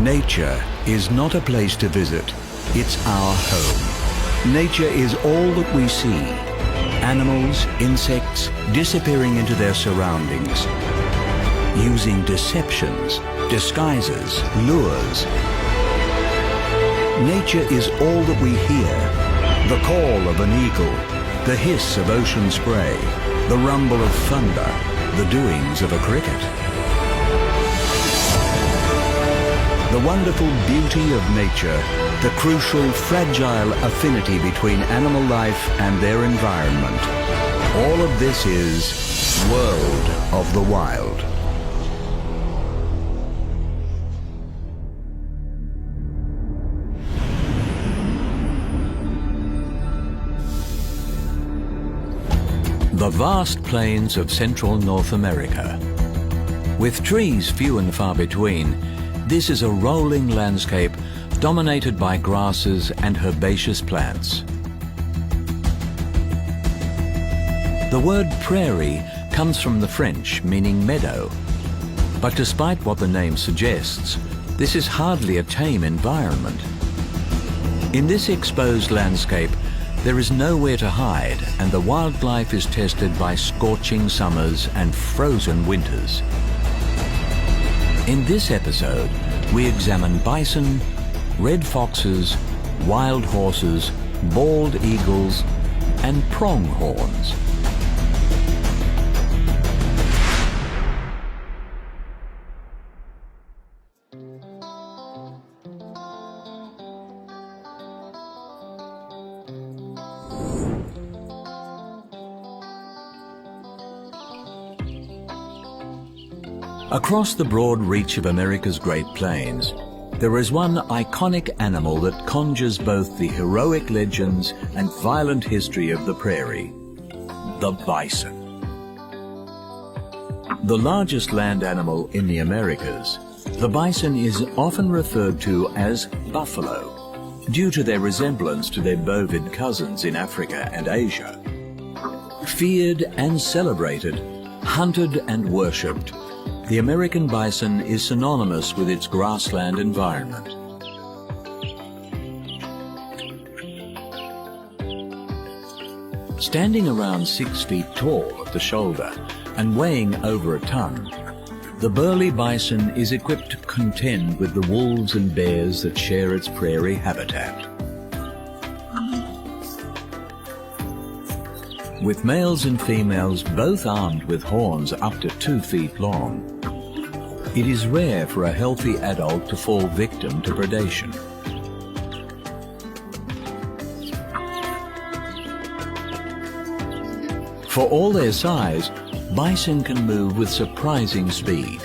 Nature is not a place to visit, it's our home. Nature is all that we see. Animals, insects, disappearing into their surroundings, using deceptions, disguises, lures. Nature is all that we hear. The call of an eagle, the hiss of ocean spray, the rumble of thunder, the doings of a cricket. The wonderful beauty of nature, the crucial, fragile affinity between animal life and their environment. All of this is World of the Wild. The vast plains of central North America. With trees few and far between, this is a rolling landscape dominated by grasses and herbaceous plants. The word prairie comes from the French, meaning meadow. But despite what the name suggests, this is hardly a tame environment. In this exposed landscape, there is nowhere to hide, and the wildlife is tested by scorching summers and frozen winters. In this episode, we examine bison, red foxes, wild horses, bald eagles, and pronghorns. Across the broad reach of America's Great Plains, there is one iconic animal that conjures both the heroic legends and violent history of the prairie: the bison. The largest land animal in the Americas, the bison is often referred to as buffalo, due to their resemblance to their bovid cousins in Africa and Asia. Feared and celebrated, hunted and worshipped, the American bison is synonymous with its grassland environment. Standing around 6 feet tall at the shoulder and weighing over a ton, the burly bison is equipped to contend with the wolves and bears that share its prairie habitat. With males and females both armed with horns up to 2 feet long, it is rare for a healthy adult to fall victim to predation. For all their size, bison can move with surprising speed,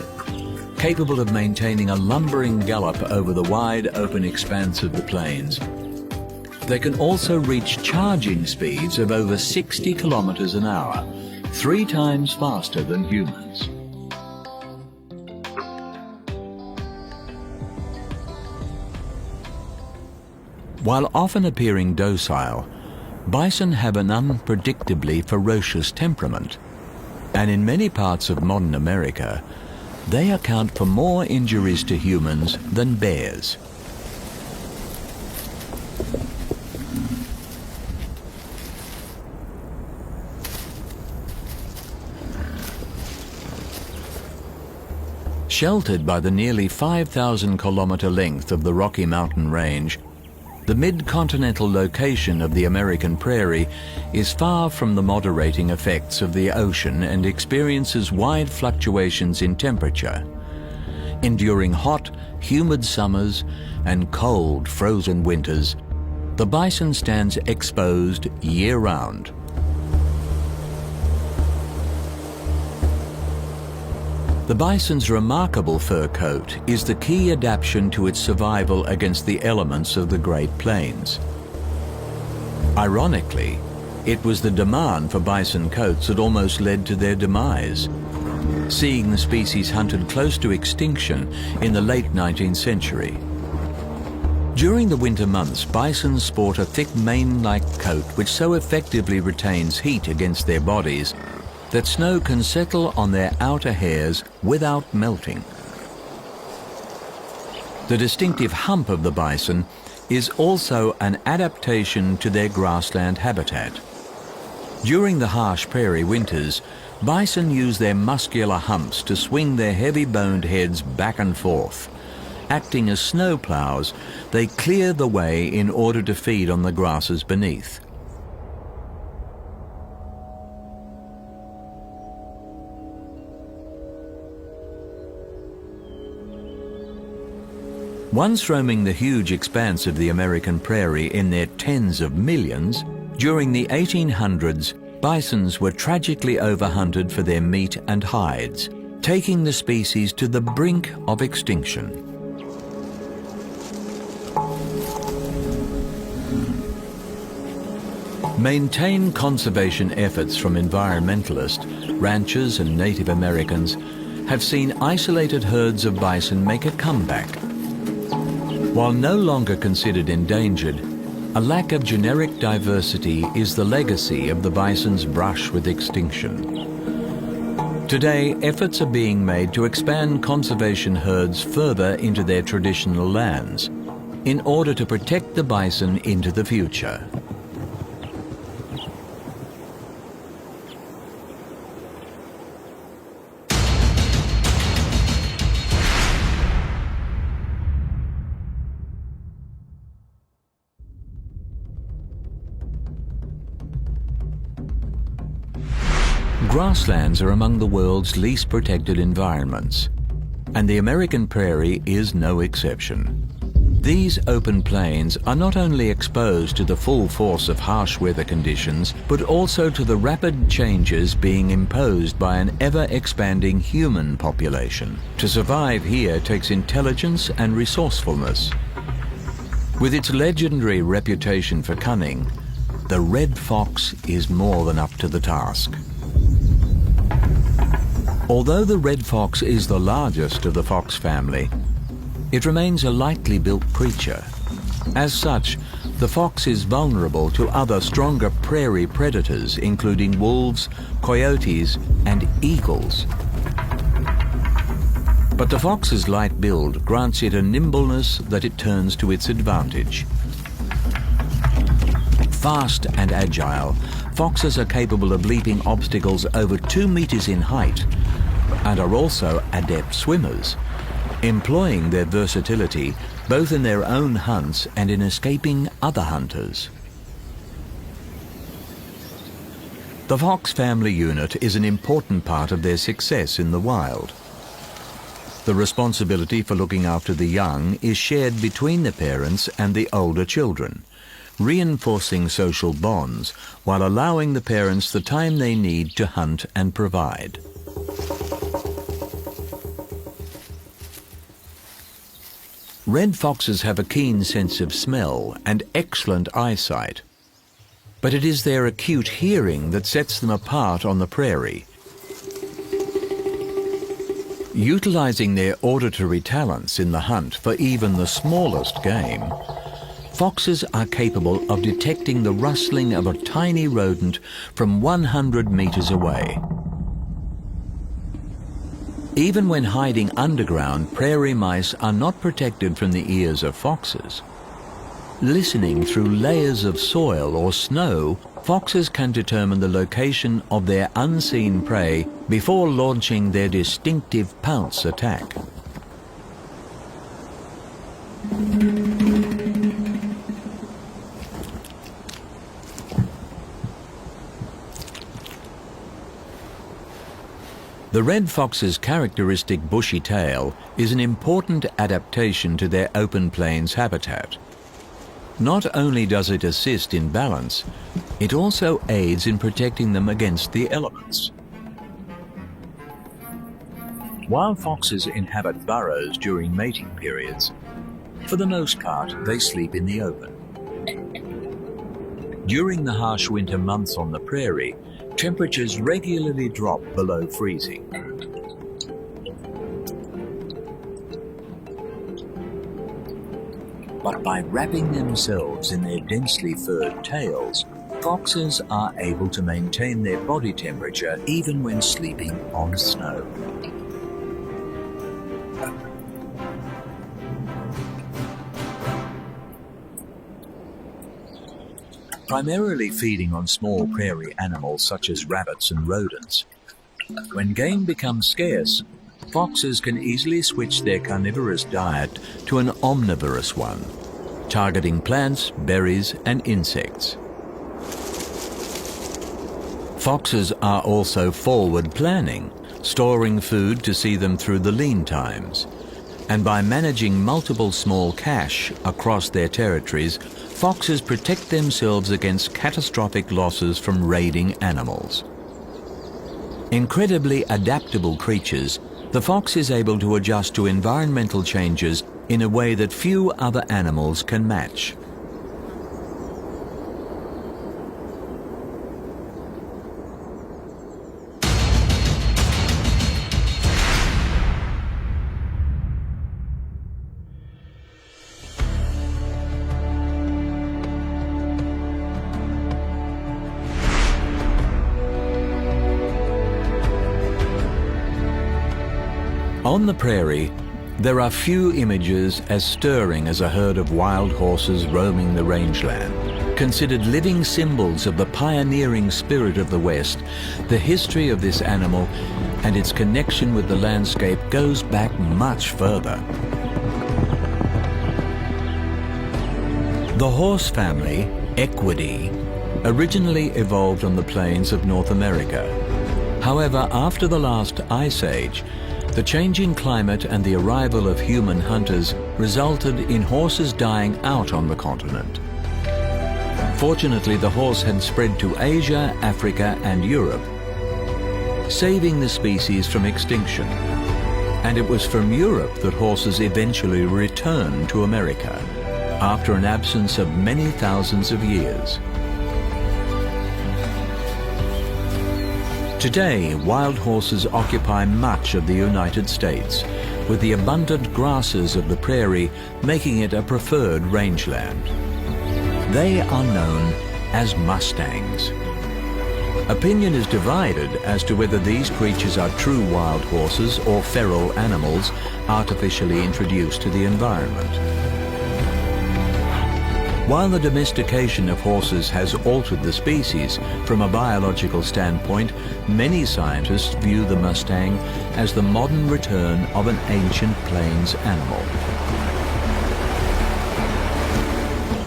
capable of maintaining a lumbering gallop over the wide open expanse of the plains. They can also reach charging speeds of over 60 kilometers an hour, 3 times faster than humans. While often appearing docile, bison have an unpredictably ferocious temperament, and in many parts of modern America, they account for more injuries to humans than bears. Sheltered by the nearly 5,000-kilometer length of the Rocky Mountain Range, the mid-continental location of the American prairie is far from the moderating effects of the ocean and experiences wide fluctuations in temperature, enduring hot, humid summers and cold, frozen winters. The bison stands exposed year-round. The bison's remarkable fur coat is the key adaptation to its survival against the elements of the Great Plains. Ironically, it was the demand for bison coats that almost led to their demise, seeing the species hunted close to extinction in the late 19th century. During the winter months, bison sport a thick mane-like coat which so effectively retains heat against their bodies that snow can settle on their outer hairs without melting. The distinctive hump of the bison is also an adaptation to their grassland habitat. During the harsh prairie winters, bison use their muscular humps to swing their heavy-boned heads back and forth. Acting as snow plows, they clear the way in order to feed on the grasses beneath. Once roaming the huge expanse of the American prairie in their tens of millions, during the 1800s, bisons were tragically overhunted for their meat and hides, taking the species to the brink of extinction. Maintained conservation efforts from environmentalists, ranchers and Native Americans have seen isolated herds of bison make a comeback. While no longer considered endangered, a lack of generic diversity is the legacy of the bison's brush with extinction. Today, efforts are being made to expand conservation herds further into their traditional lands in order to protect the bison into the future. Grasslands are among the world's least protected environments, and the American prairie is no exception. These open plains are not only exposed to the full force of harsh weather conditions, but also to the rapid changes being imposed by an ever-expanding human population. To survive here takes intelligence and resourcefulness. With its legendary reputation for cunning, the red fox is more than up to the task. Although the red fox is the largest of the fox family, it remains a lightly built creature. As such, the fox is vulnerable to other stronger prairie predators, including wolves, coyotes, and eagles. But the fox's light build grants it a nimbleness that it turns to its advantage. Fast and agile, foxes are capable of leaping obstacles over 2 meters in height and are also adept swimmers, employing their versatility both in their own hunts and in escaping other hunters. The fox family unit is an important part of their success in the wild. The responsibility for looking after the young is shared between the parents and the older children, reinforcing social bonds while allowing the parents the time they need to hunt and provide. Red foxes have a keen sense of smell and excellent eyesight, but it is their acute hearing that sets them apart on the prairie. Utilizing their auditory talents in the hunt for even the smallest game, foxes are capable of detecting the rustling of a tiny rodent from 100 meters away. Even when hiding underground, prairie mice are not protected from the ears of foxes. Listening through layers of soil or snow, foxes can determine the location of their unseen prey before launching their distinctive pounce attack. The red fox's characteristic bushy tail is an important adaptation to their open plains habitat. Not only does it assist in balance, it also aids in protecting them against the elements. While foxes inhabit burrows during mating periods, for the most part they sleep in the open. During the harsh winter months on the prairie, temperatures regularly drop below freezing. But by wrapping themselves in their densely furred tails, foxes are able to maintain their body temperature even when sleeping on snow. primarily feeding on small prairie animals such as rabbits and rodents. When game becomes scarce, foxes can easily switch their carnivorous diet to an omnivorous one, targeting plants, berries, and insects. Foxes are also forward planning, storing food to see them through the lean times. And by managing multiple small cache across their territories, foxes protect themselves against catastrophic losses from raiding animals. Incredibly adaptable creatures, the fox is able to adjust to environmental changes in a way that few other animals can match. On the prairie, there are few images as stirring as a herd of wild horses roaming the rangeland. Considered living symbols of the pioneering spirit of the West, the history of this animal and its connection with the landscape goes back much further. The horse family, Equidae, originally evolved on the plains of North America. However, after the last ice age, the changing climate and the arrival of human hunters resulted in horses dying out on the continent. Fortunately, the horse had spread to Asia, Africa, and Europe, saving the species from extinction. And it was from Europe that horses eventually returned to America, after an absence of many thousands of years. Today, wild horses occupy much of the United States, with the abundant grasses of the prairie making it a preferred rangeland. They are known as mustangs. Opinion is divided as to whether these creatures are true wild horses or feral animals artificially introduced to the environment. While the domestication of horses has altered the species, from a biological standpoint, many scientists view the Mustang as the modern return of an ancient plains animal.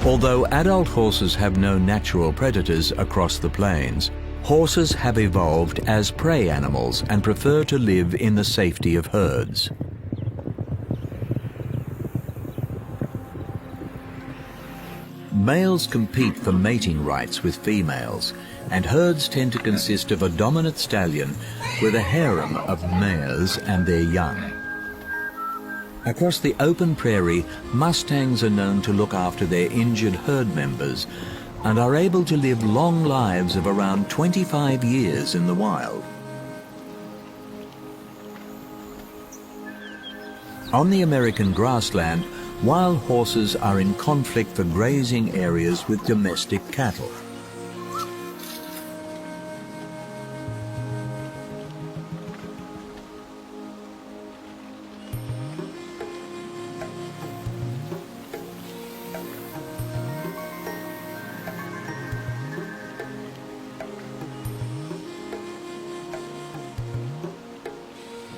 Although adult horses have no natural predators across the plains, horses have evolved as prey animals and prefer to live in the safety of herds. Males compete for mating rights with females, and herds tend to consist of a dominant stallion with a harem of mares and their young. Across the open prairie, mustangs are known to look after their injured herd members and are able to live long lives of around 25 years in the wild. On the American grassland, wild horses are in conflict for grazing areas with domestic cattle.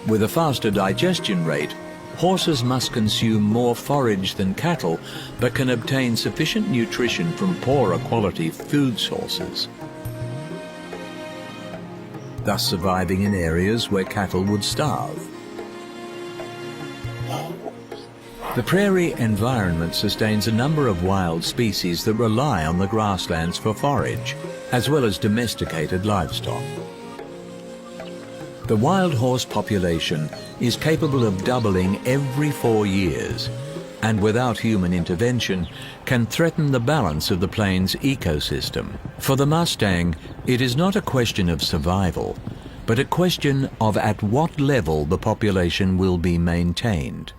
With a faster digestion rate, horses must consume more forage than cattle, but can obtain sufficient nutrition from poorer quality food sources, thus surviving in areas where cattle would starve. The prairie environment sustains a number of wild species that rely on the grasslands for forage, as well as domesticated livestock. The wild horse population is capable of doubling every 4 years, and without human intervention can threaten the balance of the plains ecosystem. For the Mustang, it is not a question of survival, but a question of at what level the population will be maintained.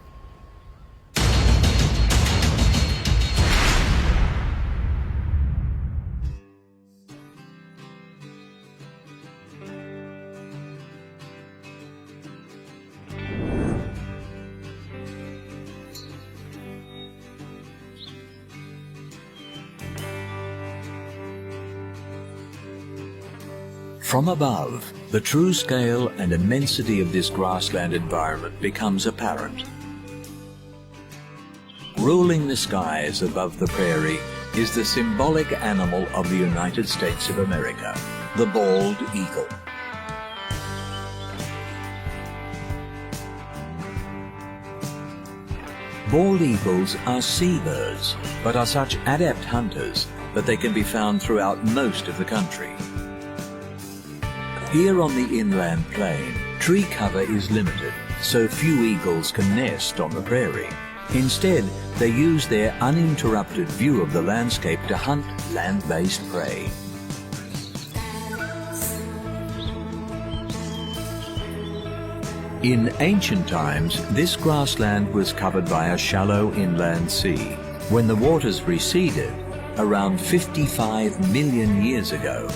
From above, the true scale and immensity of this grassland environment becomes apparent. Ruling the skies above the prairie is the symbolic animal of the United States of America, the bald eagle. Bald eagles are seabirds, but are such adept hunters that they can be found throughout most of the country. Here on the inland plain, tree cover is limited, so few eagles can nest on the prairie. Instead, they use their uninterrupted view of the landscape to hunt land-based prey. In ancient times, this grassland was covered by a shallow inland sea. When the waters receded, around 55 million years ago,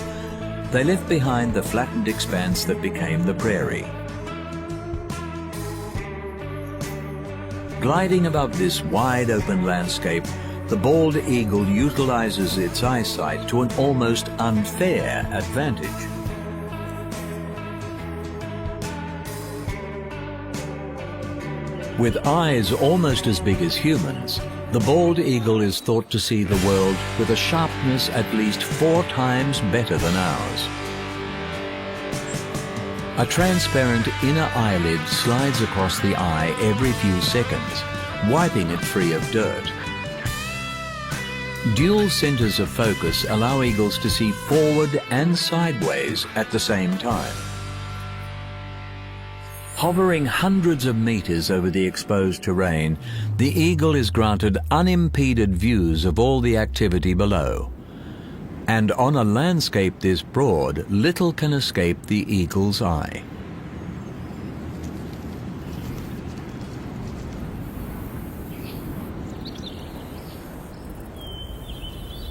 they left behind the flattened expanse that became the prairie. Gliding above this wide-open landscape, the bald eagle utilizes its eyesight to an almost unfair advantage. With eyes almost as big as humans, the bald eagle is thought to see the world with a sharpness at least 4 times better than ours. A transparent inner eyelid slides across the eye every few seconds, wiping it free of dirt. Dual centers of focus allow eagles to see forward and sideways at the same time. Hovering hundreds of meters over the exposed terrain, the eagle is granted unimpeded views of all the activity below. And on a landscape this broad, little can escape the eagle's eye.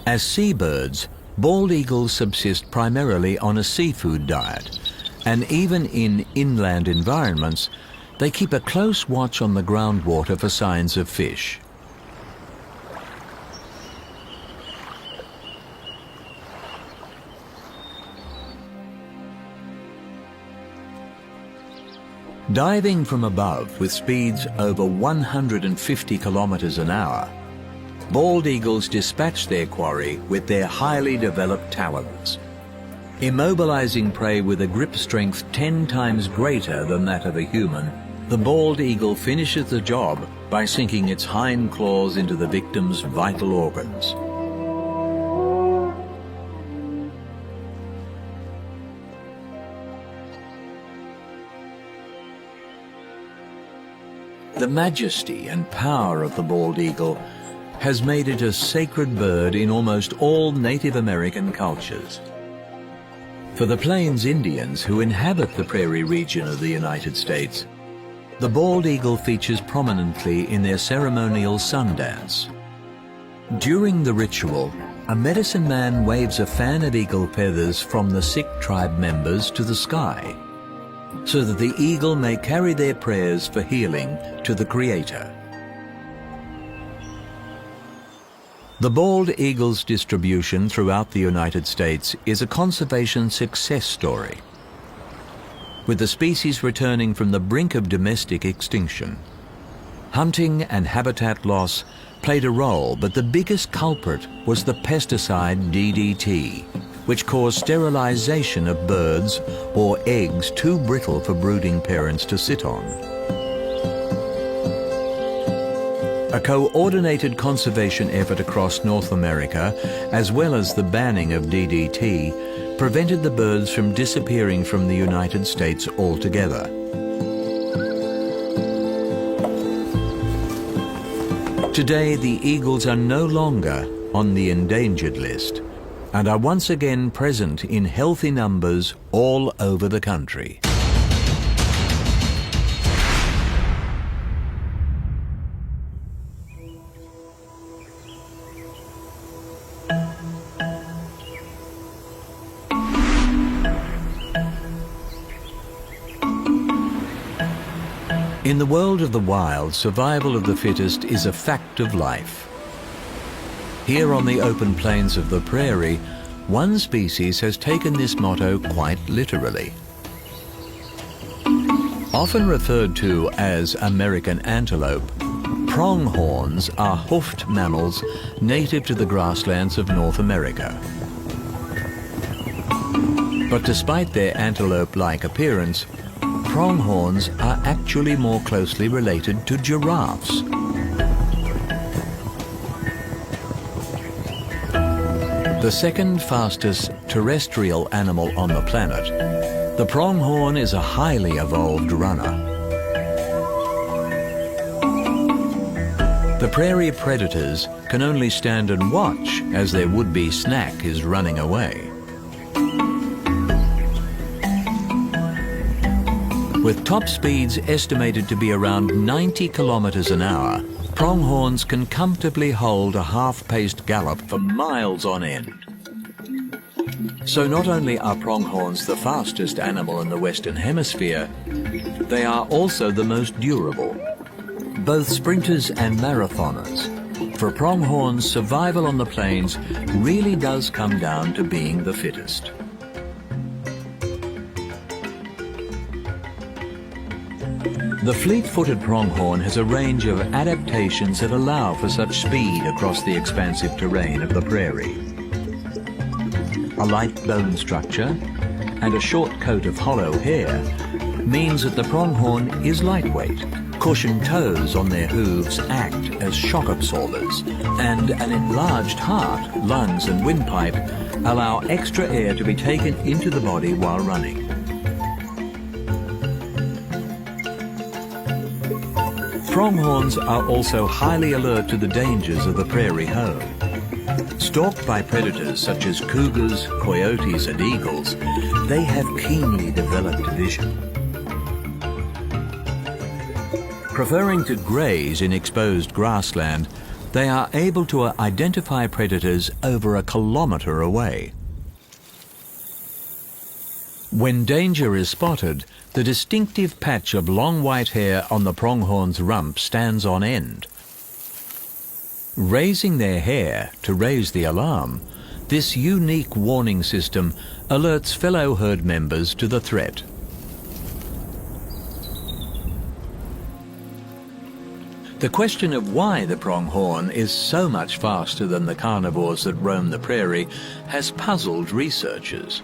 As seabirds, bald eagles subsist primarily on a seafood diet, and even in inland environments, they keep a close watch on the groundwater for signs of fish. Diving from above with speeds over 150 kilometers an hour, bald eagles dispatch their quarry with their highly developed talons. Immobilizing prey with a grip strength 10 times greater than that of a human, the bald eagle finishes the job by sinking its hind claws into the victim's vital organs. The majesty and power of the bald eagle has made it a sacred bird in almost all Native American cultures. For the Plains Indians who inhabit the prairie region of the United States, the bald eagle features prominently in their ceremonial sun dance. During the ritual, a medicine man waves a fan of eagle feathers from the sick tribe members to the sky, so that the eagle may carry their prayers for healing to the Creator. The bald eagle's distribution throughout the United States is a conservation success story, with the species returning from the brink of domestic extinction. Hunting and habitat loss played a role, but the biggest culprit was the pesticide DDT, which caused sterilization of birds or eggs too brittle for brooding parents to sit on. A coordinated conservation effort across North America, as well as the banning of DDT, prevented the birds from disappearing from the United States altogether. Today, the eagles are no longer on the endangered list and are once again present in healthy numbers all over the country. In the world of the wild, survival of the fittest is a fact of life. Here on the open plains of the prairie, one species has taken this motto quite literally. Often referred to as American antelope, pronghorns are hoofed mammals native to the grasslands of North America. But despite their antelope-like appearance, pronghorns are actually more closely related to giraffes. The second fastest terrestrial animal on the planet, the pronghorn is a highly evolved runner. The prairie predators can only stand and watch as their would-be snack is running away. With top speeds estimated to be around 90 kilometers an hour, pronghorns can comfortably hold a half-paced gallop for miles on end. So not only are pronghorns the fastest animal in the Western Hemisphere, they are also the most durable. Both sprinters and marathoners. For pronghorns, survival on the plains really does come down to being the fittest. The fleet-footed pronghorn has a range of adaptations that allow for such speed across the expansive terrain of the prairie. A light bone structure and a short coat of hollow hair means that the pronghorn is lightweight. Cushioned toes on their hooves act as shock absorbers, and an enlarged heart, lungs and windpipe allow extra air to be taken into the body while running. Pronghorns are also highly alert to the dangers of the prairie home. Stalked by predators such as cougars, coyotes and eagles, they have keenly developed vision. Preferring to graze in exposed grassland, they are able to identify predators over a kilometer away. When danger is spotted, the distinctive patch of long white hair on the pronghorn's rump stands on end. Raising their hair to raise the alarm, this unique warning system alerts fellow herd members to the threat. The question of why the pronghorn is so much faster than the carnivores that roam the prairie has puzzled researchers.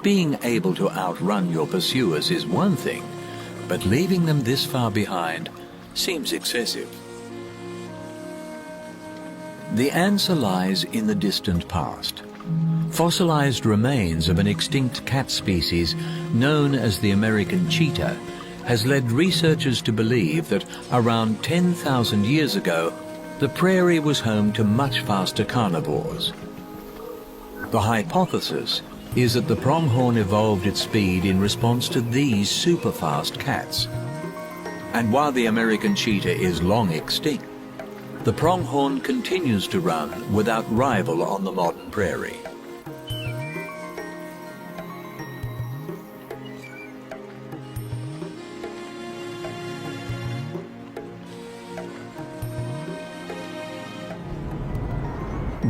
Being able to outrun your pursuers is one thing, but leaving them this far behind seems excessive. The answer lies in the distant past. Fossilized remains of an extinct cat species known as the American cheetah has led researchers to believe that around 10,000 years ago, the prairie was home to much faster carnivores. The hypothesis is that the pronghorn evolved its speed in response to these super-fast cats. And while the American cheetah is long extinct, the pronghorn continues to run without rival on the modern prairie.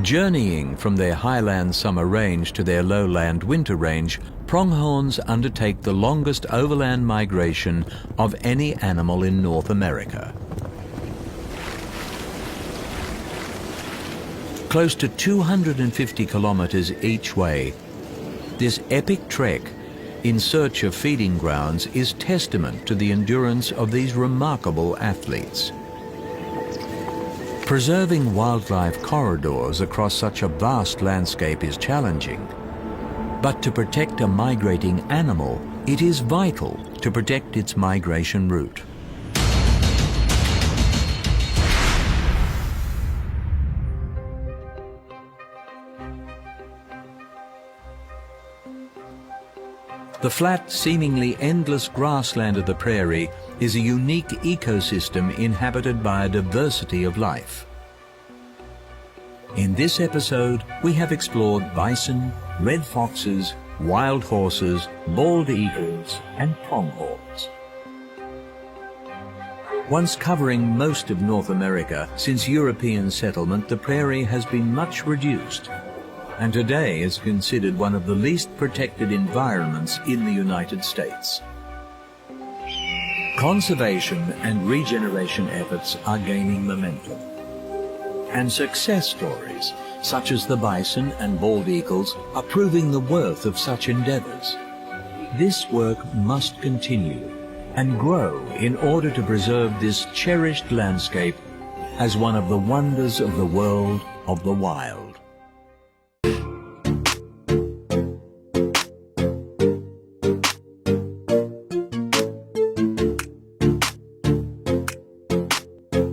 Journeying from their highland summer range to their lowland winter range, pronghorns undertake the longest overland migration of any animal in North America. Close to 250 kilometers each way, this epic trek in search of feeding grounds is testament to the endurance of these remarkable athletes. Preserving wildlife corridors across such a vast landscape is challenging, but to protect a migrating animal, it is vital to protect its migration route. The flat, seemingly endless grassland of the prairie is a unique ecosystem inhabited by a diversity of life. In this episode, we have explored bison, red foxes, wild horses, bald eagles, and pronghorns. Once covering most of North America, since European settlement, the prairie has been much reduced. and today is considered one of the least protected environments in the United States. Conservation and regeneration efforts are gaining momentum, and success stories such as the bison and bald eagles are proving the worth of such endeavors. This work must continue and grow in order to preserve this cherished landscape as one of the wonders of the world of the wild.